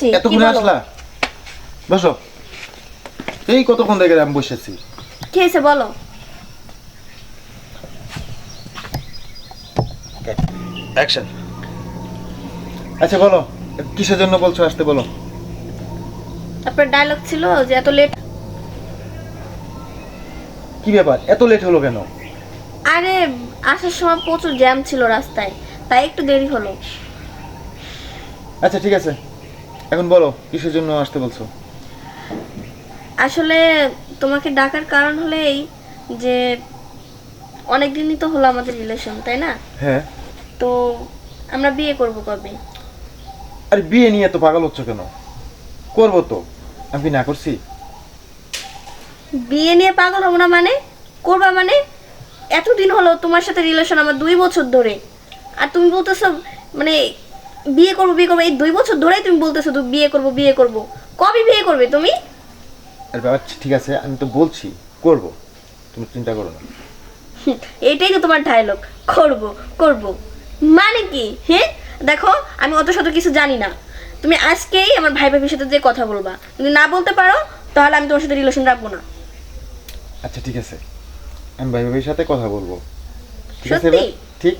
আসছি। এতক্ষণে আসলা? বসো। এই কতক্ষণ থেকে আমি বসেছি। কি হয়েছে বলো? অ্যাকশন। আচ্ছা বলো, কিসের জন্য বলছো আসতে বলো। আপনার ডায়লগ ছিল যে এত লেট। কি ব্যাপার, এত লেট হলো কেন? আরে আসার সময় প্রচুর জ্যাম ছিল রাস্তায়, তাই একটু দেরি হলো। আচ্ছা ঠিক আছে, এখন বলো কিসের জন্য আসতে বলছো। আসলে তোমাকে ডাকার কারণ হলো এই যে অনেক দিনই তো হলো আমাদের রিলেশন, তাই না? হ্যাঁ। তো আমরা বিয়ে করব কবে? আরে বিয়ে নিয়ে তো পাগল হচ্ছ কেন? করবো তো, আমি কি না করছি? বিয়ে নিয়ে পাগল হবো না মানে? করবা মানে? এতদিন হলো তোমার সাথে রিলেশন, আমার 2 বছর ধরে, আর তুমি বলতেছো মানে বিয়ে করবো বিয়ে করবো। এই 2 বছর ধরেই তুমি বলতেছো তো বিয়ে করবো বিয়ে করবো। কবে বিয়ে করবে তুমি? আরে বাবা ঠিক আছে, আমি তো বলছি করবো, তুমি চিন্তা করো না। এটাই তো তোমার ডায়লগ, করব করব মানে কি? হ্যাঁ দেখো, আমি অত শত কিছু জানি না। তুমি আজকেই আমার ভাই ভাবির সাথে যে কথা বলবা, যদি না বলতে পারো তাহলে আমি তোমার সাথে রিলেশন রাখবো না। আচ্ছা ঠিক আছে, আমি ভাই ভাবির সাথে কথা বলবো। ঠিক আছে সত্যি? এবার? ঠিক।